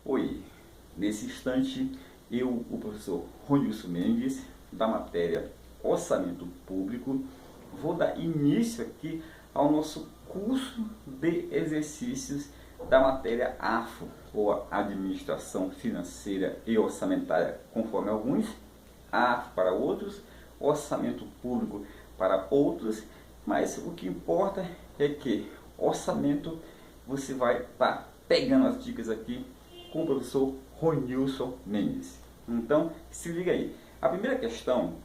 Oi, nesse instante eu, o professor Ronilson Mendes, da matéria Orçamento Público, vou dar início aqui ao nosso curso de exercícios da matéria AFO, ou Administração Financeira e Orçamentária, conforme alguns, AFO para outros, Orçamento Público para outros, mas o que importa é que orçamento você vai estar pegando as dicas aqui com o professor Ronilson Mendes. Então, se liga aí. A primeira questão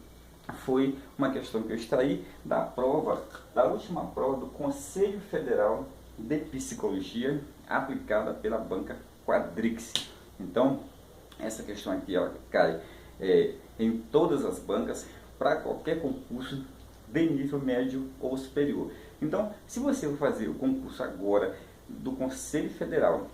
foi uma questão que eu extraí da prova, da última prova do Conselho Federal de Psicologia, aplicada pela banca Quadrix. Então, essa questão aqui ela cai em todas as bancas para qualquer concurso de nível médio ou superior. Então, se você for fazer o concurso agora do Conselho Federal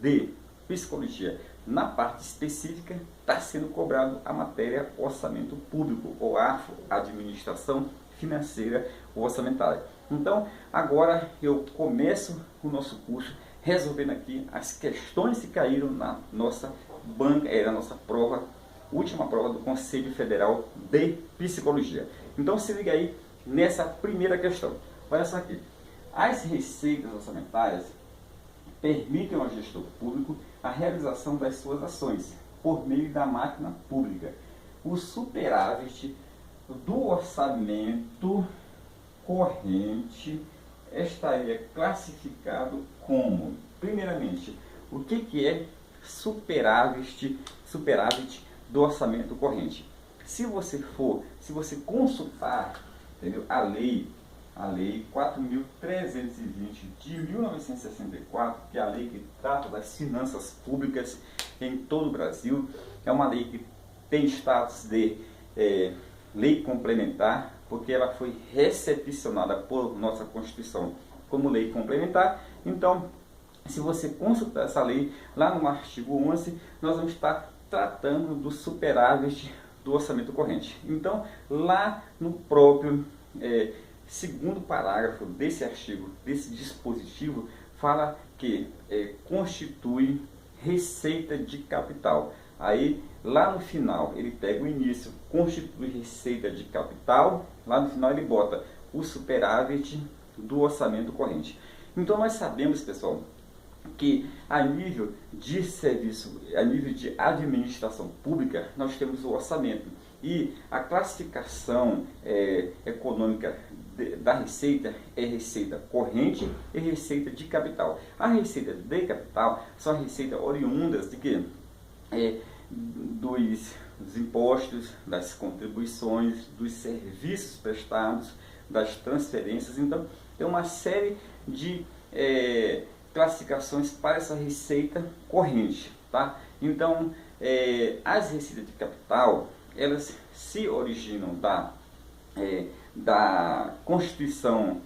de Psicologia, na parte específica, está sendo cobrado a matéria Orçamento Público, ou AFO, Administração Financeira ou Orçamentária. Então, agora eu começo o nosso curso resolvendo aqui as questões que caíram na nossa banca, na nossa prova, última prova do Conselho Federal de Psicologia. Então, se liga aí nessa primeira questão. Olha só aqui. As receitas orçamentárias permitem ao gestor público a realização das suas ações por meio da máquina pública. O superávit do orçamento corrente estaria classificado como, primeiramente, o que é superávit do orçamento corrente? Se você consultar, entendeu, a lei 4.320 de 1964, que é a lei que trata das finanças públicas em todo o Brasil, é uma lei que tem status de lei complementar, porque ela foi recepcionada por nossa Constituição como lei complementar. Então, se você consultar essa lei, lá no artigo 11, nós vamos estar tratando do superávit do orçamento corrente. Então, lá no próprio segundo parágrafo desse artigo, desse dispositivo, fala que constitui receita de capital. Aí, lá no final, ele pega o início, constitui receita de capital, lá no final ele bota o superávit do orçamento corrente. Então, nós sabemos, pessoal, que a nível de serviço, a nível de administração pública, nós temos o orçamento. E a classificação econômica da receita é receita corrente e receita de capital. A receita de capital são receitas oriundas de quê? Dos impostos, das contribuições, dos serviços prestados, das transferências. Então, tem uma série de classificações para essa receita corrente, tá? Então, as receitas de capital, elas se originam da constituição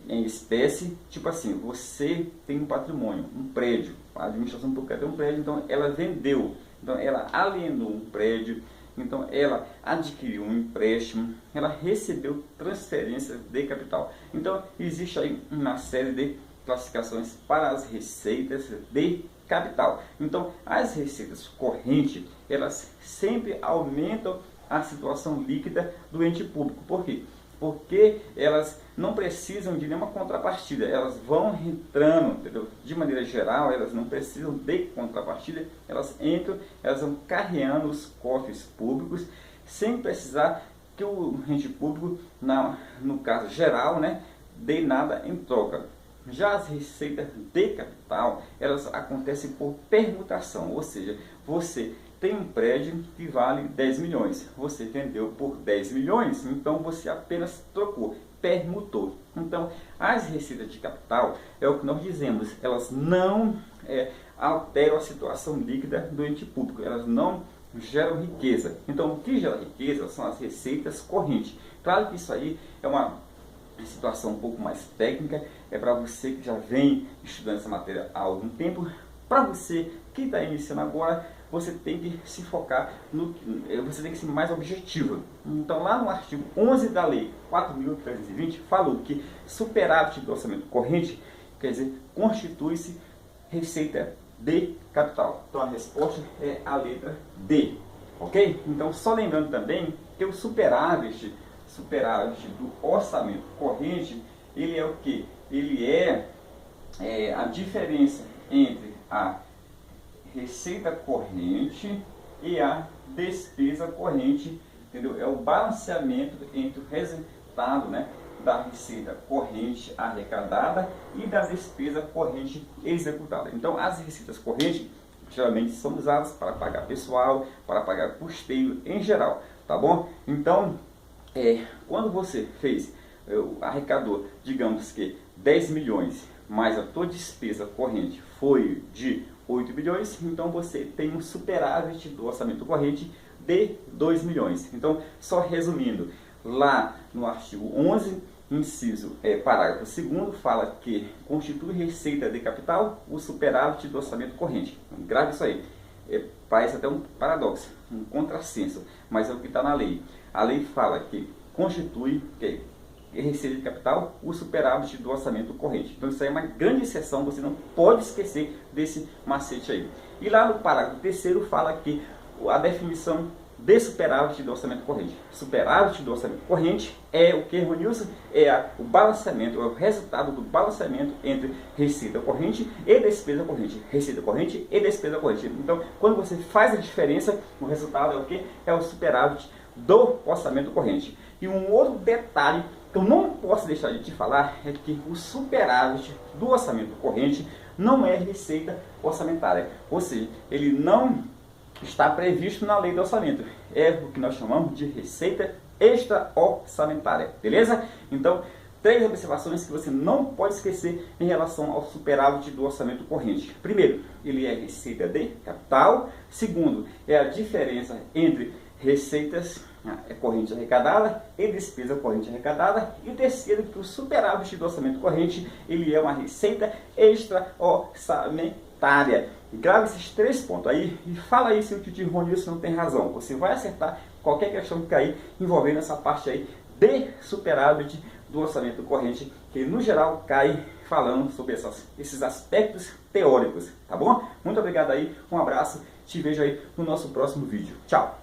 em espécie. Tipo assim, você tem um patrimônio, um prédio, a administração pública tem um prédio, então ela vendeu, então ela alienou um prédio, então ela adquiriu um empréstimo, ela recebeu transferências de capital. Então existe aí uma série de classificações para as receitas de capital. Então, as receitas correntes, elas sempre aumentam a situação líquida do ente público. Por quê? Porque elas não precisam de nenhuma contrapartida, elas vão entrando, entendeu? De maneira geral, elas não precisam de contrapartida, elas entram, elas vão carreando os cofres públicos, sem precisar que o ente público, no caso geral, dê nada em troca. Já as receitas de capital, elas acontecem por permutação, ou seja, você tem um prédio que vale 10 milhões, você vendeu por 10 milhões, então você apenas trocou, permutou. Então, as receitas de capital, é o que nós dizemos, elas não alteram a situação líquida do ente público, elas não geram riqueza. Então, o que gera riqueza são as receitas correntes. Claro que isso aí é uma situação um pouco mais técnica, é para você que já vem estudando essa matéria há algum tempo. Para você que está iniciando agora, você tem que se focar você tem que ser mais objetivo. Então, lá no artigo 11 da lei 4.320, falou que superávit do orçamento corrente, quer dizer, constitui-se receita de capital. Então a resposta é a letra D, ok? Então só lembrando também que o superávit do orçamento corrente, ele é o que? Ele é a diferença entre a receita corrente e a despesa corrente, entendeu? É o balanceamento entre o resultado, né, da receita corrente arrecadada e da despesa corrente executada. Então, as receitas correntes geralmente são usadas para pagar pessoal, para pagar custeio em geral, tá bom? Então, quando você arrecadou, digamos que 10 milhões, mas a tua despesa corrente foi de 8 milhões, então você tem um superávit do orçamento corrente de 2 milhões. Então, só resumindo, lá no artigo 11, parágrafo 2º, fala que constitui receita de capital o superávit do orçamento corrente. Grave isso aí. Parece até um paradoxo, um contrassenso, mas é o que está na lei. A lei fala que constitui receita de capital o superávit do orçamento corrente. Então isso aí é uma grande exceção, você não pode esquecer desse macete aí. E lá no parágrafo 3º fala que a definição de superávit do orçamento corrente. Superávit do orçamento corrente é o que, Ronilson? O balanceamento, é o resultado do balanceamento entre receita corrente e despesa corrente. Receita corrente e despesa corrente. Então, quando você faz a diferença, o resultado é o que? É o superávit do orçamento corrente. E um outro detalhe que eu não posso deixar de te falar é que o superávit do orçamento corrente não é receita orçamentária. Ou seja, ele não está previsto na lei do orçamento. É o que nós chamamos de receita extra-orçamentária. Beleza? Então, 3 observações que você não pode esquecer em relação ao superávit do orçamento corrente. Primeiro, ele é receita de capital. Segundo, é a diferença entre receitas corrente arrecadada e despesa corrente arrecadada. E terceiro, que o superávit do orçamento corrente, ele é uma receita extra-orçamentária. Grave esses 3 pontos aí e fala aí se o tio Ronilson não tem razão. Você vai acertar qualquer questão que cair envolvendo essa parte aí de superávit do orçamento corrente, que no geral cai falando sobre esses aspectos teóricos, tá bom? Muito obrigado aí, um abraço, te vejo aí no nosso próximo vídeo. Tchau!